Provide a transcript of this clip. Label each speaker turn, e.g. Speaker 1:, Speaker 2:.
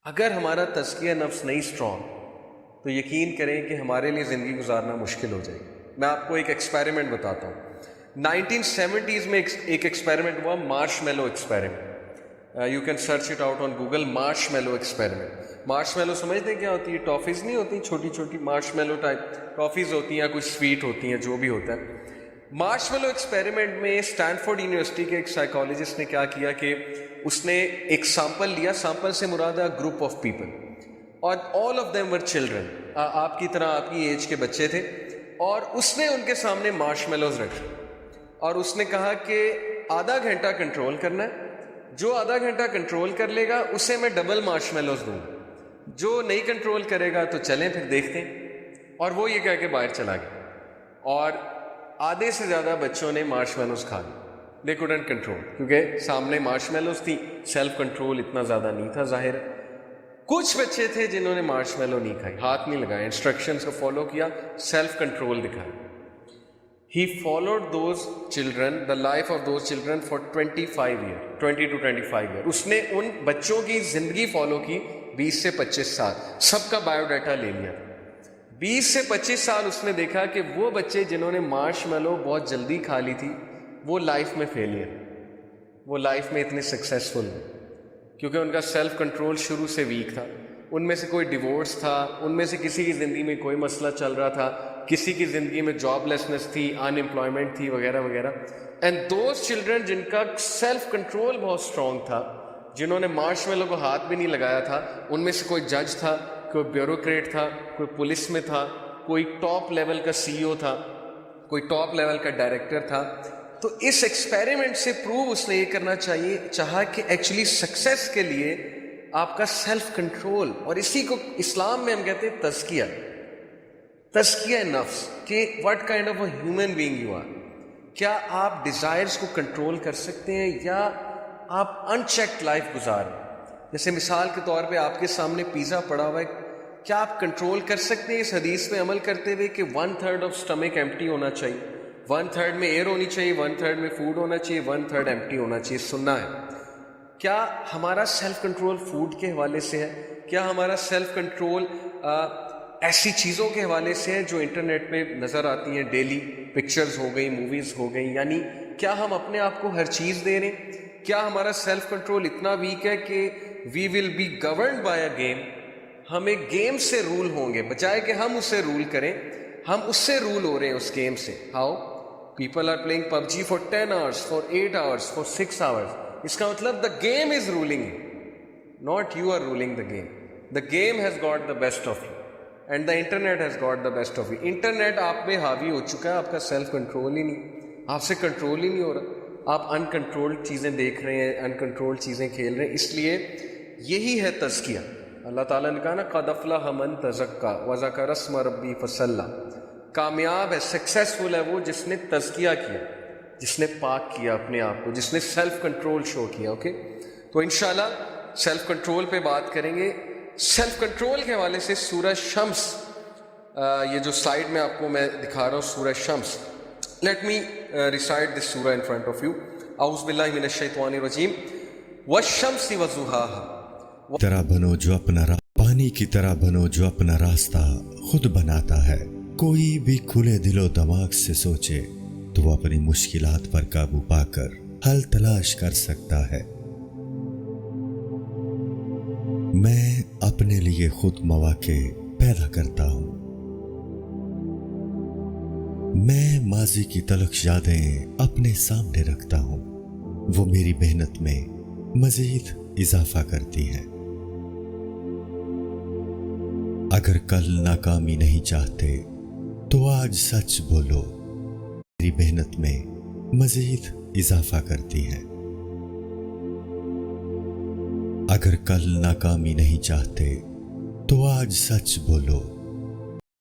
Speaker 1: اگر ہمارا تزکیہ نفس نہیں اسٹرانگ تو یقین کریں کہ ہمارے لیے زندگی گزارنا مشکل ہو جائے گی۔ میں آپ کو ایک ایکسپیریمنٹ بتاتا ہوں۔ 1970s میں ایک ایکسپیریمنٹ ہوا، marshmallow experiment. You can search it out on Google, marshmallow experiment. Marshmallow سمجھتے ہیں کیا ہوتی ہے؟ ٹافیز نہیں ہوتی چھوٹی چھوٹی مارش میلو ٹائپ ٹافیز ہوتی ہیں یا کچھ سویٹ ہوتی ہیں، جو بھی ہوتا ہے۔ مارش میلو ایکسپیریمنٹ میں اسٹینفورڈ یونیورسٹی کے ایک سائیکالوجسٹ نے کیا کیا کہ اس نے ایک سیمپل لیا، سیمپل سے مراد ہے گروپ آف پیپل، اور all of them were children, آپ کی طرح آپ کی ایج کے بچے تھے، اور اس نے ان کے سامنے مارش میلوز رکھے اور اس نے کہا کہ آدھا گھنٹہ کنٹرول کرنا ہے، جو آدھا گھنٹہ کنٹرول کر لے گا اسے میں ڈبل مارش میلوز دوں گا، جو نہیں کنٹرول کرے گا تو چلیں پھر دیکھتے ہیں۔ اور وہ یہ کہہ کے باہر چلا گیا، اور آدھے سے زیادہ بچوں نے مارش میلوز کھا لی۔ دے کوڈنٹ کنٹرول، کیونکہ سامنے مارش میلوز تھی، سیلف کنٹرول اتنا زیادہ نہیں تھا ظاہر۔ کچھ بچے تھے جنہوں نے مارش میلو نہیں کھائی، ہاتھ نہیں لگایا، انسٹرکشنز کو فالو کیا، سیلف کنٹرول دکھایا۔ He followed those children, the life of those children for 25 years, 20 to 25 years۔ اس نے ان بچوں کی زندگی فالو کی 20 سے 25 سال، سب کا بایو ڈیٹا لے لیا۔ 20 سے 25 سال اس نے دیکھا کہ وہ بچے جنہوں نے مارش میلو بہت جلدی کھا لی تھی، وہ لائف میں فیلئر، وہ لائف میں اتنے سکسیسفل نہیں، کیونکہ ان کا سیلف کنٹرول شروع سے ویک تھا۔ ان میں سے کوئی ڈیورس تھا، ان میں سے کسی کی زندگی میں کوئی مسئلہ چل رہا تھا، کسی کی زندگی میں جاب لیسنس تھی، ان امپلائمنٹ تھی، وغیرہ وغیرہ۔ اینڈ دوز چلڈرن جن کا سیلف کنٹرول بہت اسٹرانگ تھا، جنہوں نے مارش میلو کو ہاتھ بھی نہیں لگایا تھا، ان میں سے کوئی جج تھا، کوئی بیوروکریٹ تھا، کوئی پولیس میں تھا، کوئی ٹاپ لیول کا سی ای او تھا، کوئی ٹاپ لیول کا ڈائریکٹر تھا۔ تو اس ایکسپیریمنٹ سے پروو اس نے یہ کرنا چاہا کہ ایکچولی سکسیس کے لیے آپ کا سیلف کنٹرول، اور اسی کو اسلام میں ہم کہتے ہیں تزکیہ، تزکیہ نفس، کہ what kind of a human being you are. کیا آپ ڈیزائرز کو کنٹرول کر سکتے ہیں یا آپ ان چیکڈ لائف گزار رہے ہیں؟ جیسے مثال کے طور پہ آپ کے سامنے پیزا پڑا ہوا ہے، کیا آپ کنٹرول کر سکتے ہیں اس حدیث پہ عمل کرتے ہوئے کہ 1/3 آف اسٹمک ایمپٹی ہونا چاہیے، 1/3 میں ایئر ہونی چاہیے، 1/3 میں فوڈ ہونا چاہیے، 1/3 ایمپٹی ہونا چاہیے، سننا ہے۔ کیا ہمارا سیلف کنٹرول فوڈ کے حوالے سے ہے؟ کیا ہمارا سیلف کنٹرول ایسی چیزوں کے حوالے سے ہے جو انٹرنیٹ پہ نظر آتی ہیں ڈیلی، پکچرز ہو گئی، موویز ہو گئی؟ یعنی کیا ہم اپنے آپ کو ہر چیز دے رہے ہیں؟ کیا ہمارا سیلف کنٹرول اتنا ویک ہے کہ we will be governed by a game? ہم ایک گیم سے رول ہوں گے، بجائے کہ ہم اسے رول کریں، ہم اس سے رول ہو رہے ہیں، اس گیم سے۔ How people are playing PUBG for 10 hours، for 8 hours، for 6 hours۔ اس کا مطلب the game is ruling you, not you are ruling the game. The game has got the best of you and the internet has got the best of you. Internet آپ پہ حاوی ہو چکا ہے، آپ کا سیلف کنٹرول ہی نہیں، آپ سے کنٹرول ہی نہیں ہو رہا، آپ ان کنٹرولڈ چیزیں دیکھ رہے ہیں، ان کنٹرولڈ چیزیں کھیل رہے ہیں۔ اس لیے یہی ہے تزکیہ۔ اللہ تعالیٰ نے کہا نا قد افلح من تزکیٰ وذکر اسم ربہ فصلی۔ کامیاب ہے، سکسیسفل ہے وہ جس نے تزکیہ کیا، جس نے پاک کیا اپنے آپ کو، جس نے سیلف کنٹرول شو کیا۔ اوکے، تو انشاءاللہ سیلف کنٹرول پہ بات کریں گے۔ سیلف کنٹرول کے حوالے سے سورہ شمس، یہ جو سلائڈ میں آپ کو میں دکھا رہا ہوں، سورہ شمس، لیٹ می ریسائٹ دس سورہ ان فرنٹ آف یو۔ اعوذ باللہ من الشیطان الرجیم۔ والشمس وضحاها۔
Speaker 2: طرح بنو جو اپنا پانی کی طرح بنو جو اپنا راستہ خود بناتا ہے۔ کوئی بھی کھلے دل و دماغ سے سوچے تو وہ اپنی مشکلات پر قابو پا کر حل تلاش کر سکتا ہے۔ میں اپنے لیے خود مواقع پیدا کرتا ہوں۔ میں ماضی کی تلخ یادیں اپنے سامنے رکھتا ہوں، وہ میری محنت میں مزید اضافہ کرتی ہیں۔ اگر کل ناکامی نہیں چاہتے تو آج سچ بولو، میری محنت میں مزید اضافہ کرتی ہے۔ اگر کل ناکامی نہیں چاہتے تو آج سچ بولو،